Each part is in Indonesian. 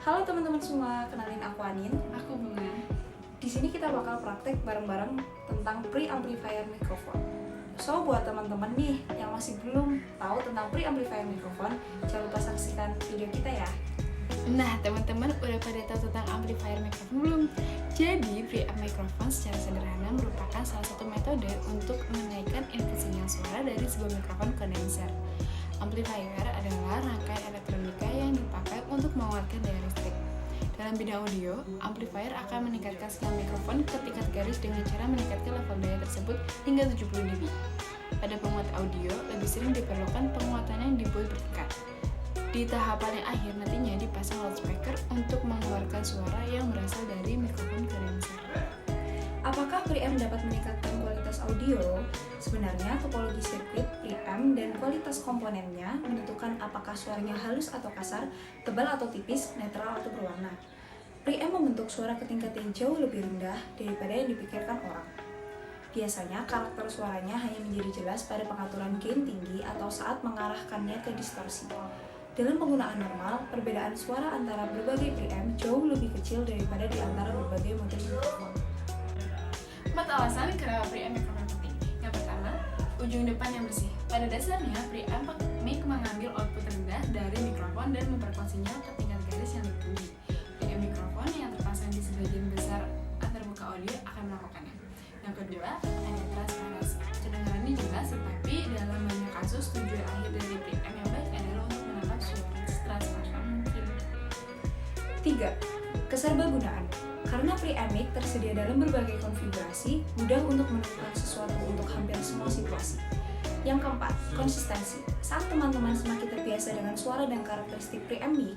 Halo teman-teman semua, kenalin aku Anin. Aku Bunga. Di sini kita bakal praktek bareng-bareng tentang preamplifier microphone. So, buat teman-teman nih yang masih belum tahu tentang preamplifier microphone, jangan lupa saksikan video kita ya. Nah, teman-teman udah pada tahu tentang amplifier mikrofon belum? Jadi, preamp mikrofon secara sederhana merupakan salah satu metode untuk menaikkan input sinyal suara dari sebuah mikrofon kondenser. Amplifier adalah rangkaian elektronika yang dipakai untuk mengeluarkan daya listrik. Dalam bidang audio, amplifier akan meningkatkan sinyal mikrofon ke tingkat garis dengan cara meningkatkan level daya tersebut hingga 70 dB. Pada penguat audio, lebih sering diperlukan penguatan yang dibuat bertingkat. Di tahap paling akhir nantinya dipasang loudspeaker untuk mengeluarkan suara yang berasal dari mikrofon kondenser. Apakah preamp dapat meningkatkan kualitas audio? Sebenarnya topologi sirkuit preamp dan kualitas komponennya menentukan apakah suaranya halus atau kasar, tebal atau tipis, netral atau berwarna. Preamp membentuk suara ke tingkat yang jauh lebih rendah daripada yang dipikirkan orang. Biasanya karakter suaranya hanya menjadi jelas pada pengaturan gain tinggi atau saat mengarahkannya ke distorsi. Dalam penggunaan normal, perbedaan suara antara berbagai preamp jauh lebih kecil daripada di antara berbagai model mikrofon. 4 alasan kenapa preamp mikrofon penting. Yang pertama, ujung depan yang bersih. Pada dasarnya, preamp mic mengambil output rendah dari mikrofon dan memperkuasinya ke tingkat garis yang lebih tinggi. Preamp mikrofon yang terpasang di sebagian besar antarmuka audio akan melakukannya. Yang kedua, ada transparansi. Kedengarannya jelas, tetapi dalam banyak kasus tujuan akhir dari preamp yang baik adalah untuk menangkap suara transparan mungkin. 3. Keserbagunaan. Karena preamp mic tersedia dalam berbagai konfigurasi, mudah untuk menemukan sesuatu untuk hampir semua situasi. Yang keempat, konsistensi. Saat teman-teman semakin terbiasa dengan suara dan karakteristik preamp mic,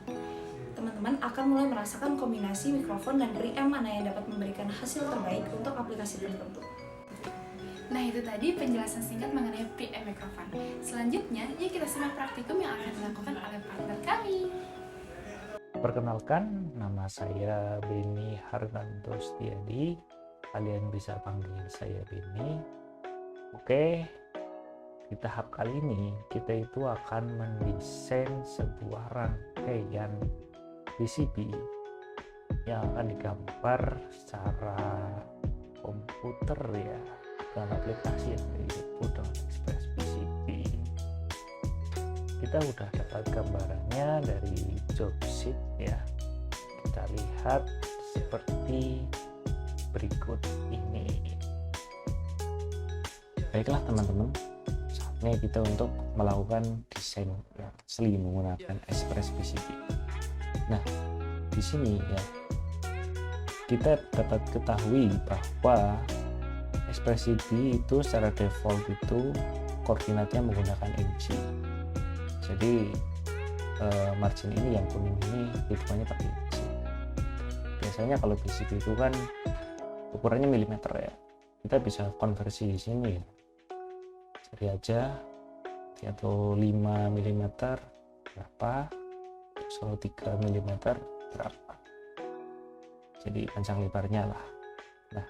teman-teman akan mulai merasakan kombinasi mikrofon dan preamp mana yang dapat memberikan hasil terbaik untuk aplikasi tertentu. Nah, itu tadi penjelasan singkat mengenai preamp mikrofon. Selanjutnya, yuk kita simak praktikum yang akan dilakukan oleh partner kami. Perkenalkan, nama saya Beni Harnando Setiadi. Kalian bisa panggil saya Beni. Oke, di tahap kali ini kita itu akan mendesain sebuah rangkaian PCB yang akan digambar secara komputer ya, dengan aplikasi yang disebut dengan Express PCB. Kita udah dapat gambarannya dari job sheet ya. Kita lihat seperti berikut ini. Baiklah teman-teman, saatnya kita untuk melakukan desain yang asli menggunakan Express PCB. Nah, di sini ya kita dapat ketahui bahwa Express PCB itu secara default itu koordinatnya menggunakan inci. Jadi margin ini yang kuning ini hitungannya pakai inci. Biasanya kalau PCB itu kan ukurannya milimeter ya. Kita bisa konversi di sini ya. Cari aja atau 5 mm berapa, terus kalau 3 mm berapa. Jadi panjang lebarnya lah. Nah,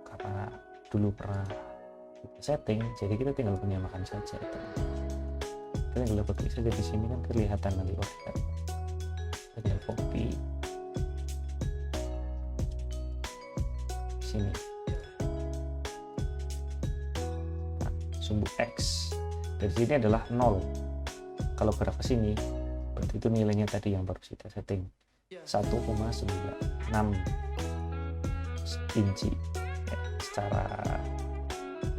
karena dulu pernah setting, jadi kita tinggal menyamakan saja. Kita tinggal klik saja di sini kan kelihatan nanti koordinat. Tinggal copy sini. Nah, sumbu X dari sini adalah 0. Kalau gerak ke sini, berarti itu nilainya tadi yang baru kita setting 1,96 inci ya, secara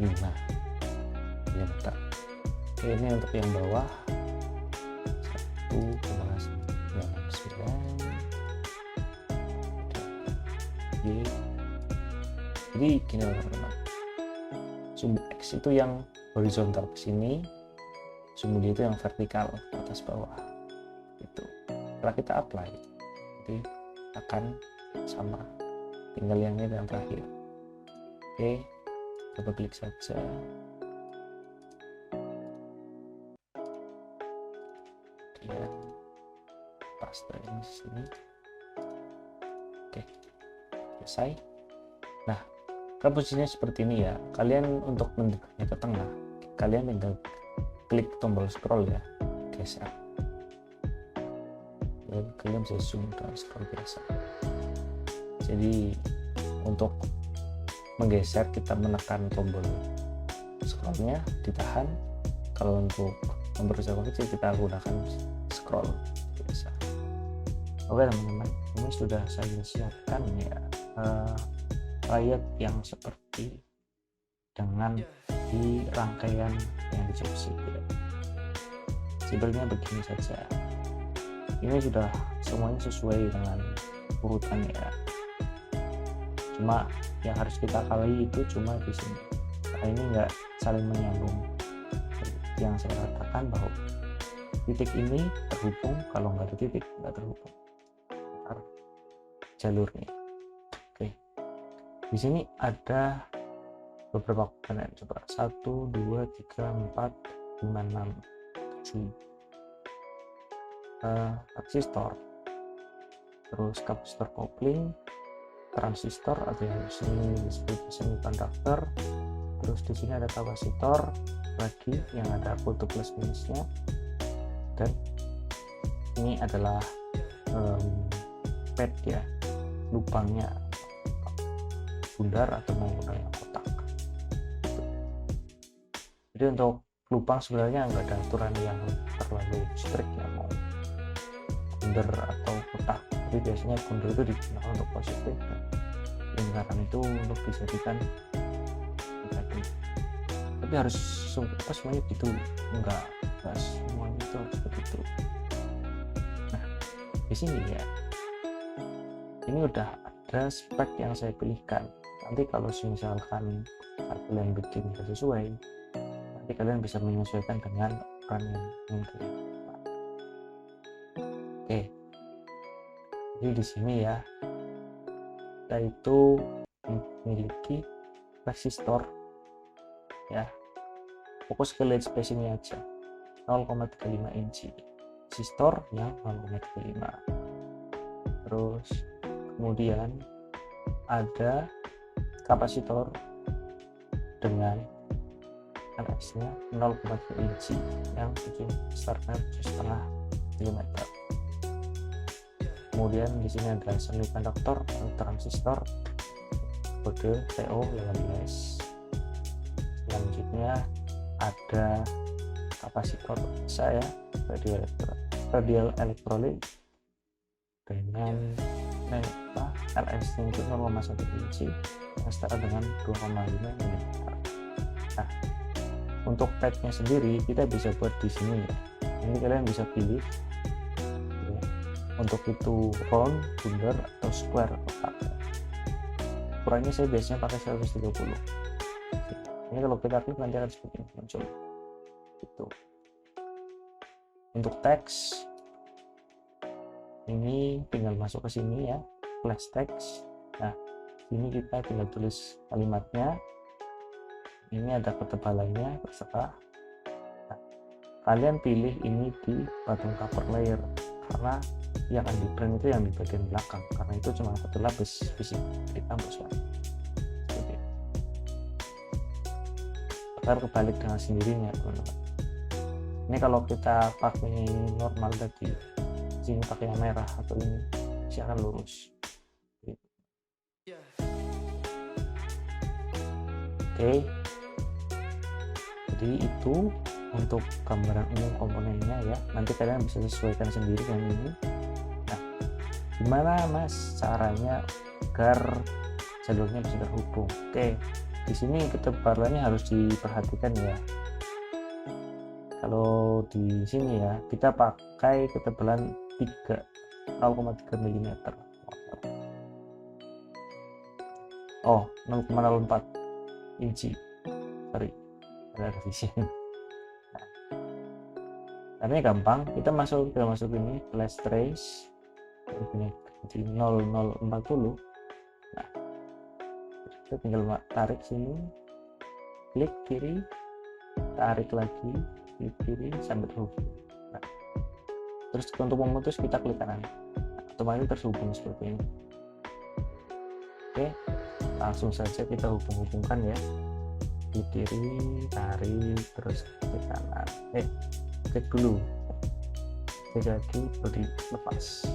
5 mm. Oke, ini untuk yang bawah 1,99. Jadi gini teman-teman, sumbu X itu yang horizontal ke sini, sumbu D itu yang vertikal ke atas bawah. Itu setelah kita apply, jadi akan sama, tinggal yang ini yang terakhir. Oke, coba klik saja. Ya, paste ini di sini. Oke, selesai. Nah, posisinya seperti ini ya. Kalian untuk mendekatnya ke tengah, kalian tinggal klik tombol scroll ya, geser. kalian bisa zoom dan scroll biasa. Jadi untuk menggeser kita menekan tombol scrollnya ditahan, kalau untuk memperbesar kecil kita gunakan scroll biasa. Oke teman-teman, ini sudah saya siapkan ya layout yang seperti dengan di rangkaian yang di jobsheet ya. Simpelnya begini saja, ini sudah semuanya sesuai dengan urutan ya, cuma yang harus kita kali itu cuma di sini karena ini enggak saling menyambung. Yang saya katakan bahwa titik ini terhubung, kalau nggak ada titik nggak terhubung jalurnya. Oke, di sini ada beberapa komponen, coba 1, 2, 3, 4, 5, 6, 7 transistor, terus kapasitor kopling, transistor atau yang sini disebut semikonduktor, terus di sini ada kapasitor lagi yang ada voltu plus minusnya, dan ini adalah pad ya, lubangnya bundar atau menggunakan kotak. Jadi untuk lubang sebenarnya nggak ada aturan yang terlalu strict ya, mau bundar atau kotak, tapi biasanya bundar itu digunakan untuk positif dan lingkaran itu untuk dijadikan negatif. Tapi harus semuanya gitu, enggak semuanya itu harus begitu. Nah di sini ya, ini udah ada spek yang saya pilihkan. Nanti kalau misalkan kalian bikin tidak sesuai, nanti kalian bisa menyesuaikan dengan ukuran yang ingin kalian. Oke, jadi di sini ya, kita itu memiliki resistor ya, fokus ke lead spacingnya aja 0,35 inci, resistor yang 0,35. Terus kemudian ada kapasitor dengan LS nya 0,3 inci yang besarnya 7,5 mm. Kemudian di sini ada semikonduktor atau transistor kode TO15. Selanjutnya ada kapasitor saya radial elektrolit dengan LS nya itu 0,1 inci yang setara dengan 2,5 mm. Nah, untuk padnya sendiri kita bisa buat di sini ya. Ini kalian bisa pilih ya, untuk itu round, bundar atau square kotak. Ukurannya saya biasanya pakai 130. Ini kalau kita aktif nanti akan seperti ini muncul. Gitu. Untuk teks ini tinggal masuk ke sini ya, flash text. Nah, sini kita tinggal tulis kalimatnya. Ini ada ketebalannya terserah. Nah, kalian pilih ini di bottom cover layer karena yang akan di print itu yang di bagian belakang, karena itu cuma satu lapis fisik di kampus lah. Ntar kebalik dengan sendirinya teman-teman. Ini kalau kita pakai normal tadi, sini pakai yang merah atau ini pasti akan lurus. Oke, jadi itu untuk gambaran umum komponennya ya. Nanti kalian bisa sesuaikan sendiri dengan ini. Nah, gimana mas caranya agar jalurnya bisa terhubung? Oke, di sini ketebalannya harus diperhatikan ya. Kalau di sini ya, kita pakai ketebalan 0,3 mm. Oh, 0,04 inci. Sorry, ada revisi. Nah, caranya gampang. Kita masuk ini flash trace. Ini di 0040. Nah, kita tinggal tarik sini, klik kiri, tarik lagi, klik kiri sampai terhubung. Nah, terus untuk memutus kita klik kanan, otomatis terhubung seperti ini. Oke, langsung saja kita hubung-hubungkan ya, klik kiri, tarik, terus klik kanan. Klik dulu jadi bodi lepas.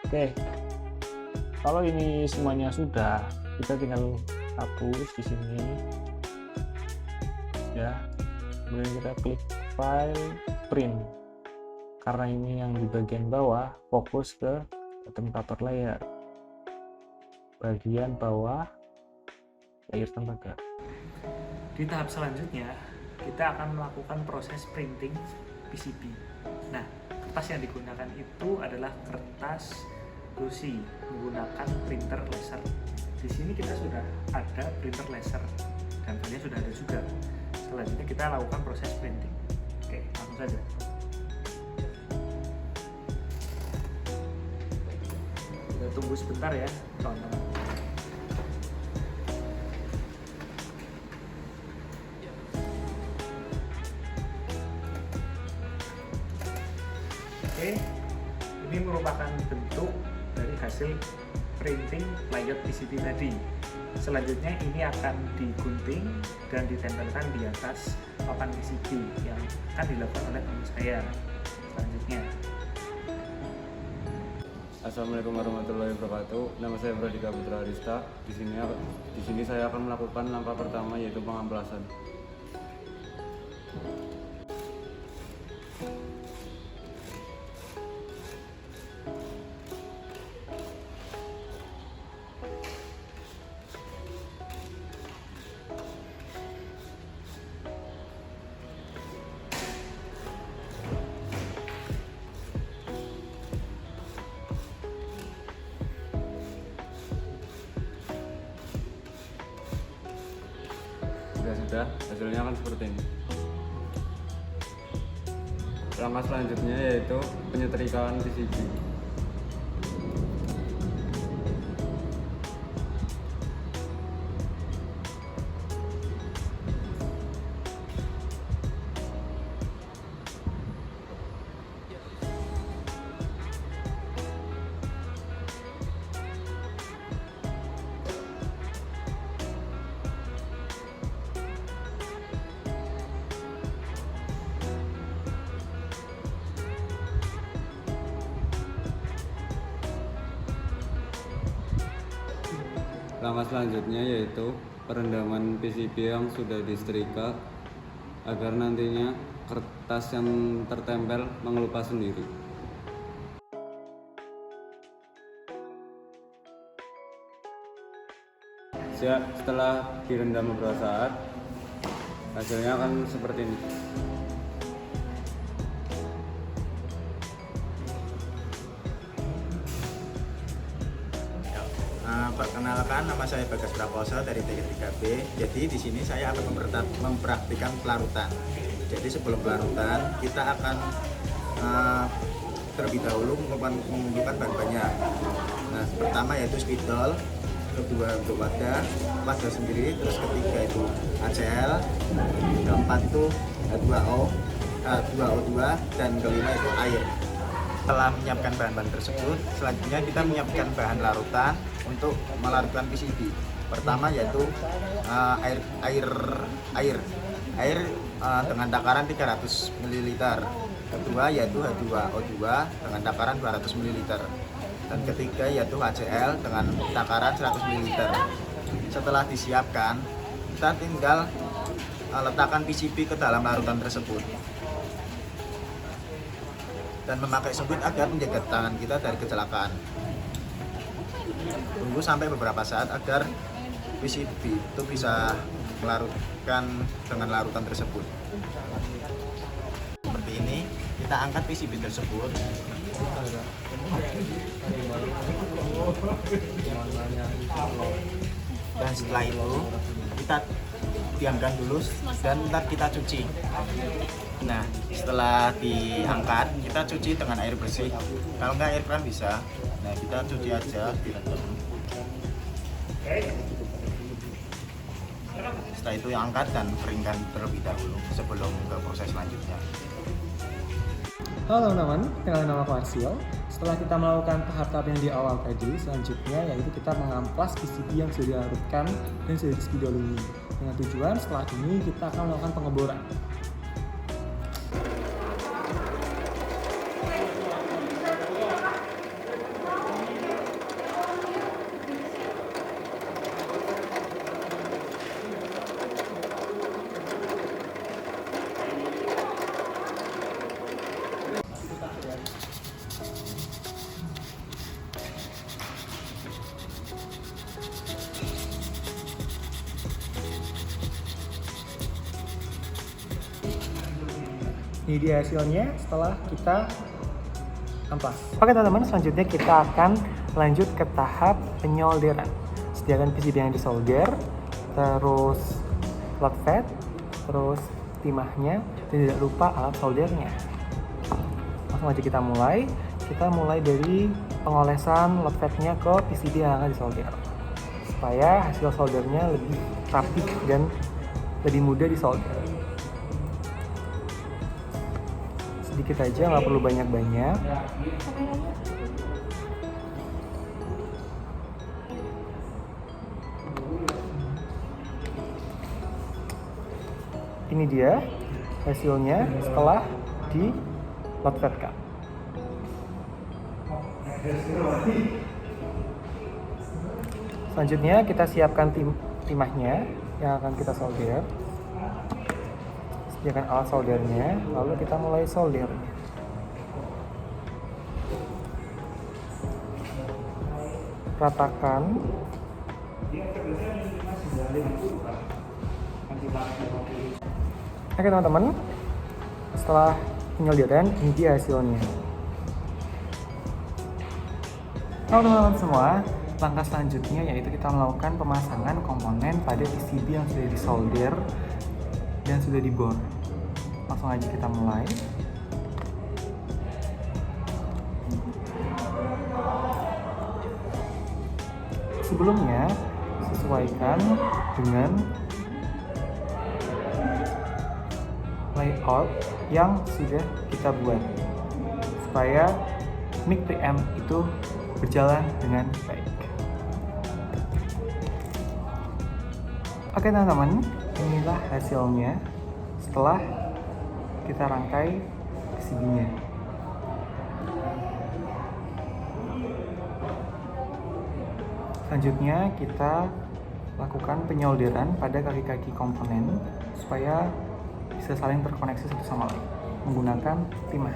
Oke, kalau ini semuanya sudah, kita tinggal hapus di sini ya, kemudian kita klik file print. Karena ini yang di bagian bawah, fokus ke temperatur layer bagian bawah layar tembaga. Di tahap selanjutnya kita akan melakukan proses printing PCB. Nah, kertas yang digunakan itu adalah kertas glossy menggunakan printer laser. Di sini kita sudah ada printer laser dan filenya sudah ada juga. Selanjutnya kita lakukan proses printing. Oke, langsung saja. Kita tunggu sebentar ya, teman-teman. Oke, ini merupakan bentuk dari hasil printing layout PCB tadi. Selanjutnya ini akan digunting dan ditempelkan di atas papan PCB yang akan dilakukan oleh teman saya selanjutnya. Assalamualaikum warahmatullahi wabarakatuh. Nama saya Pradika Putra Arista. Di sini saya akan melakukan langkah pertama, yaitu pengamplasan. Sudah, hasilnya akan seperti ini. Langkah selanjutnya yaitu penyetrikaan PCB. Langkah selanjutnya yaitu perendaman PCB yang sudah disetrika agar nantinya kertas yang tertempel mengelupas sendiri. Setelah direndam beberapa saat, hasilnya akan seperti ini. Perkenalkan, nama saya Bagas Prakoso dari T3B. Jadi di sini saya akan mempraktikkan pelarutan. Jadi sebelum pelarutan kita akan terlebih dahulu mengumpulkan bahan-bahannya. Nah, pertama yaitu spidol, kedua untuk wadah sendiri, terus ketiga itu HCl, keempat itu H2O, H2O2, dan kelima itu air. Setelah menyiapkan bahan-bahan tersebut, selanjutnya kita menyiapkan bahan larutan untuk melarutkan PCB. Pertama yaitu air dengan takaran 300 ml. Kedua yaitu H2O2 dengan takaran 200 ml. Dan ketiga yaitu HCl dengan takaran 100 ml. Setelah disiapkan, kita tinggal letakkan PCB ke dalam larutan tersebut dan memakai sabun agar menjaga tangan kita dari kecelakaan. Tunggu sampai beberapa saat agar PCB itu bisa melarutkan dengan larutan tersebut. Seperti ini, kita angkat PCB tersebut. Dan setelah itu, kita diamkan dulu dan ntar kita cuci. Nah, setelah diangkat, kita cuci dengan air bersih. Kalau nggak air keran bisa. Nah, kita cuci aja, direndam. Setelah itu yang angkat dan keringkan terlebih dahulu sebelum ke proses selanjutnya. Halo teman-teman, kenalin nama aku Arsil. Setelah kita melakukan tahap-tahap yang di awal tadi, selanjutnya yaitu kita mengamplas PCB yang sudah dilarutkan dan sudah dispidolumi. Dengan tujuan setelah ini kita akan melakukan pengeboran. Ini dia hasilnya setelah kita amplas. Oke teman-teman, selanjutnya kita akan lanjut ke tahap penyolderan. Sediakan PCB yang disolder, terus lot fed, terus timahnya, dan tidak lupa alat soldernya. Langsung aja kita mulai. Kita mulai dari pengolesan lot fednya ke PCB yang akan disolder, supaya hasil soldernya lebih rapi dan lebih mudah disolder. Sedikit aja, nggak perlu banyak-banyak. Ini dia hasilnya setelah di lot fedkan. Selanjutnya kita siapkan timahnya yang akan kita solder. Sediakan alat soldernya, lalu kita mulai solder. Ratakan. Oke teman-teman, setelah penyolderan, ini dia hasilnya. Halo teman-teman semua, langkah selanjutnya yaitu kita melakukan pemasangan komponen pada PCB yang sudah disolder dan sudah dibor. Langsung aja kita mulai. Sebelumnya sesuaikan dengan layout yang sudah kita buat supaya mic preamp itu berjalan dengan baik. Oke teman-teman, inilah hasilnya setelah kita rangkai PCB-nya. Selanjutnya kita lakukan penyolderan pada kaki-kaki komponen supaya bisa saling terkoneksi satu sama lain menggunakan timah.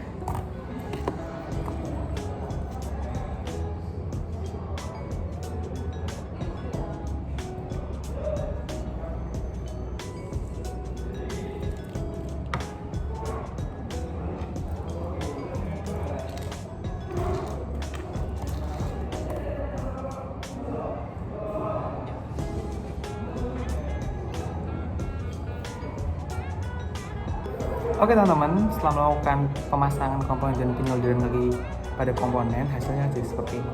Oke teman-teman, setelah melakukan pemasangan komponen dan penyolderan lagi pada komponen, hasilnya jadi seperti ini.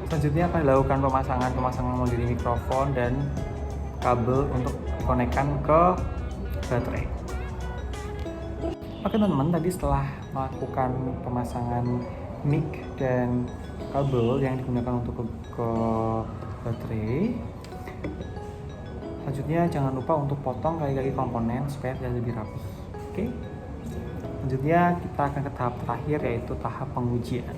Selanjutnya akan dilakukan pemasangan mulai dari mikrofon dan kabel untuk dikonekkan ke baterai. Oke teman-teman, tadi setelah melakukan pemasangan mic dan kabel yang digunakan untuk ke baterai, selanjutnya jangan lupa untuk potong kaki-kaki komponen supaya tidak lebih rapi. Oke. Selanjutnya kita akan ke tahap terakhir, yaitu tahap pengujian.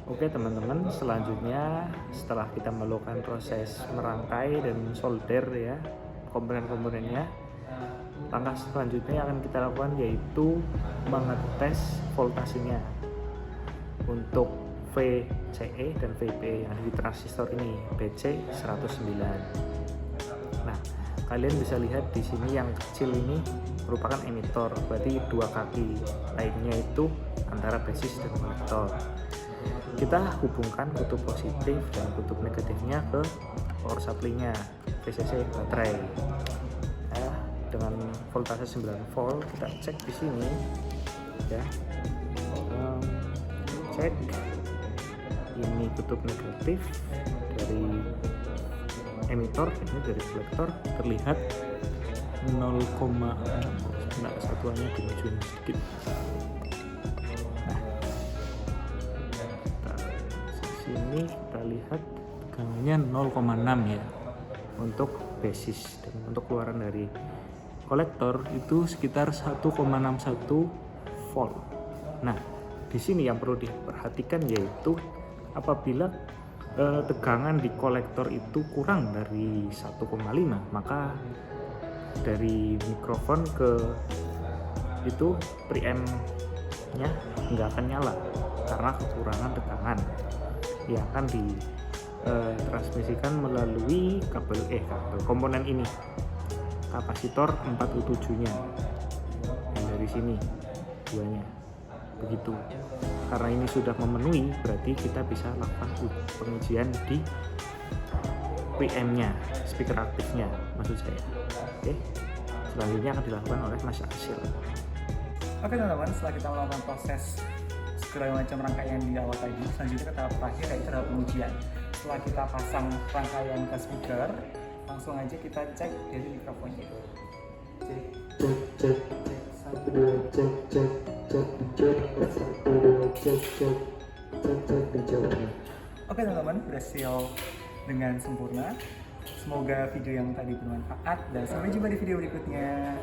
Oke teman-teman, selanjutnya setelah kita melakukan proses merangkai dan solder ya komponen-komponennya, langkah selanjutnya yang akan kita lakukan yaitu mengetes voltasenya untuk VCE dan VBE yang ada di transistor ini, BC 109. Nah, kalian bisa lihat di sini yang kecil ini merupakan emitor, berarti dua kaki, lainnya itu antara basis dan kolektor. Kita hubungkan kutub positif dan kutub negatifnya ke power supply-nya, VCC baterai. Ya, dengan voltase 9 volt kita cek di sini ya. Cek ini kutub negatif dari emitor, ini dari kolektor terlihat 0,6. Nah, satuannya dimajuin sedikit. Nah, sini kita lihat tegangannya 0,6 ya untuk basis, dan untuk keluaran dari kolektor itu sekitar 1,61 volt. Nah, di sini yang perlu diperhatikan yaitu apabila tegangan di kolektor itu kurang dari 1,5, maka dari mikrofon ke itu preamp-nya nggak akan nyala karena kekurangan tegangan yang akan ditransmisikan melalui kabel komponen ini, kapasitor 47-nya yang dari sini duanya begitu. Karena ini sudah memenuhi, berarti kita bisa lakukan pengujian di preamp-nya, speaker aktifnya maksud saya. Oke, selanjutnya akan dilakukan oleh Mas Asil. Oke teman-teman, setelah kita melakukan proses segala macam rangkaian di awal tadi, selanjutnya ke tahap terakhir yaitu adalah pengujian. Setelah kita pasang rangkaian ke speaker, langsung aja kita cek dari mikrofonnya. Oke teman-teman, berhasil dengan sempurna. Semoga video yang tadi bermanfaat dan sampai jumpa di video berikutnya.